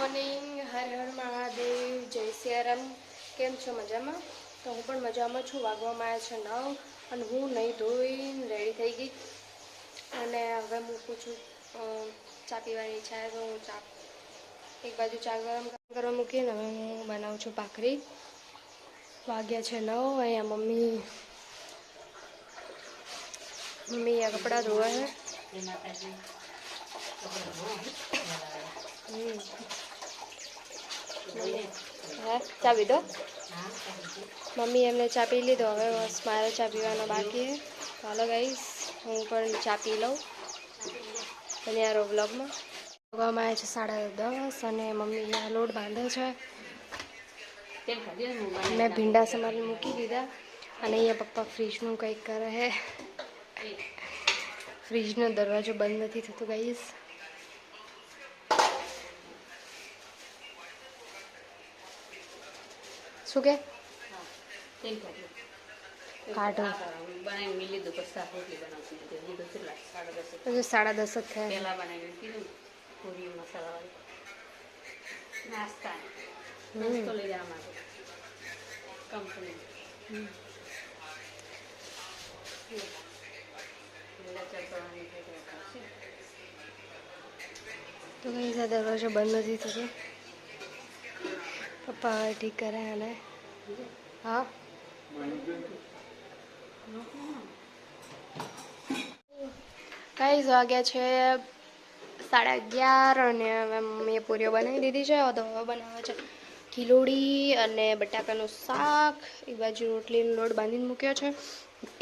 Morning, Har Har Mahadev, જય સિયારામ. કેમ છો? મજામાં? તો હું પણ મજામાં છું. વાગવામાં આવ્યા છે 9 અને હું નહીં ધોઈને રેડી થઈ ગઈ અને હવે મૂકું છું. ચા પીવાની ઈચ્છા છે તો હું ચા એક બાજુ ચા ગરમ કરવા મૂકીને હવે હું બનાવું છું ભાખરી. વાગ્યા છે 9. અહીંયા મમ્મી આ કપડાં ધોવા છે. હા, ચા પીધો? મમ્મી એમને ચા પી લીધો. હવે બસ મારે ચા પીવાનો બાકી છે. ચાલો ગાઈસ, હું પણ ચા પી લઉં. અને યાર વ્લોગમાં આવ્યા છે 10:30 અને મમ્મી લોટ બાંધે છે. મેં ભીંડા સમારી મૂકી દીધા અને અહીંયા પપ્પા ફ્રીજનું કંઈક કરે છે. ફ્રીજનો દરવાજો બંધ નથી થતો ગાઈસ. શું કે કાઢો પછી 10:30 જ થયા. તો કઈ દરવાજો બંધ નથી થતો. પપ્પા હવે ઠીક કરે અને હા કઈ વાગ્યા છે 11:30 અને હવે મમ્મીએ પૂરીઓ બનાવી દીધી છે. તો હવે બનાવે છે ખીલોડી અને બટાકાનું શાક. એક બાજુ રોટલીનો લોટ બાંધીને મૂક્યો છે.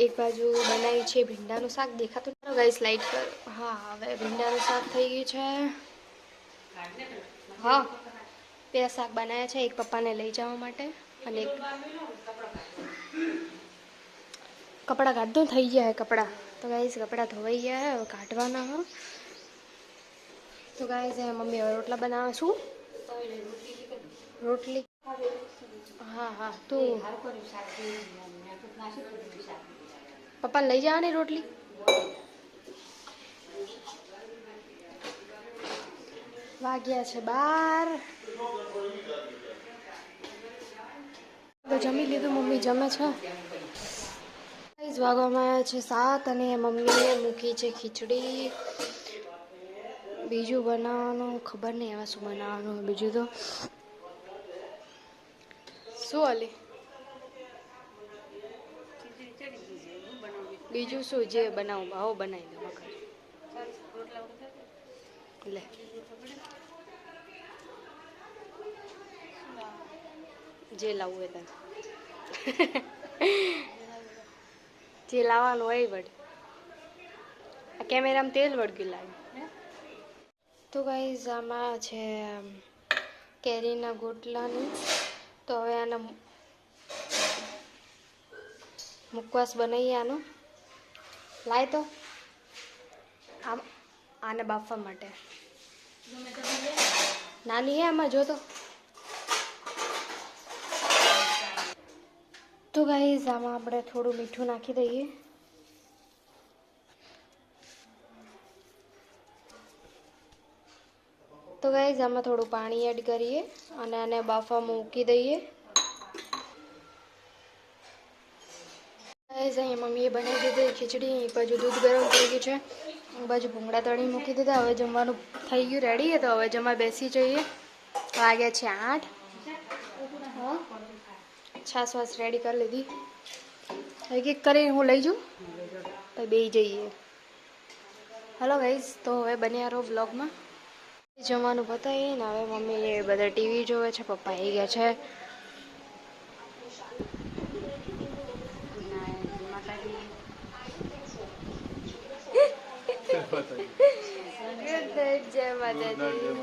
એક બાજુ બનાવી છે ભીંડાનું શાક. દેખાતું ગાઈસ લાઈટ પર. હા, હવે ભીંડાનું શાક થઈ ગયું છે. હા, 2 શાક બનાવ્યા છે. એક પપ્પાને લઈ જવા માટે અને એક કપડાં કાઢ દો. થઈ ગયા હે કપડાં. તો ગાઈસ કપડાં ધોવાઈ ગયા હે, હવે કાઢવાના હો. તો ગાઈસ મમ્મી હવે રોટલા બનાવે. શું રોટલી? હા તું પપ્પાને લઈ જવાની રોટલી. વાગ્યા છે 12. તો જમી લીધું. મમ્મી જમે છે. વાગવામાં આવ્યા છે 7 અને મમ્મીએ મૂકી છે ખીચડી. બીજું બનાવવાનું ખબર નહીં હવે શું બનાવવાનું. બીજું તો શું અલી બીજું શું જે બનાવું ભાવ બનાવી દો. લે જે લાવવું હોય તને જે લાવવાનું હોય વળી. આ કેમેરામાં તેલ વળગ્યું લાગે. તો ગાઈસ આમાં છે કેરીના ગોટલાની. તો હવે આને મુખવાસ બનાવીએ. આનો લાય તો આને બાફવા માટે નાની હે આમાં જો તો ગાઈસ આમાં આપણે થોડું મીઠું નાખી દઈએ. તો ગાઈસ આમાં થોડું પાણી એડ કરીએ અને આને બાફવા મૂકી દઈએ. ગાઈસ અહીંયા મમ્મીએ બનાવી દીધી ખીચડી. એક બાજુ દૂધ ગરમ થઈ ગયું છે, એક બાજુ ભૂંગળા તળી મૂકી દીધા. હવે જમવાનું થઈ ગયું રેડી. તો હવે જમવા બેસી જઈએ. વાગ્યા છે 8. હા, છાસ વાસ રેડી કરી લીધી. એક એક કરીને હું લઈ જાઉં પછી બે જઈએ. હલો ગાઈસ, તો હવે બન્યા રહો વ્લોગમાં. જમવાનું પતાવીને હવે મમ્મી બધા ટીવી જોવે છે. પપ્પા આવી ગયા છે. જય માતાજી.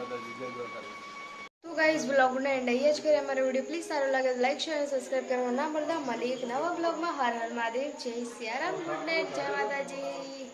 તો ગાઈસ બ્લોગને એન્ડ અહીંયા જ કરીએ. અમારો વિડીયો પ્લીઝ સારો લાગે તો લાઈક શેર અને સબસ્ક્રાઈબ કરવાનું ના ભૂલતા. મળીએ એક નવા બ્લોગમાં. હર હર મહાદેવ, જય સિયારામ, ગુડ નાઇટ, જય માતાજી.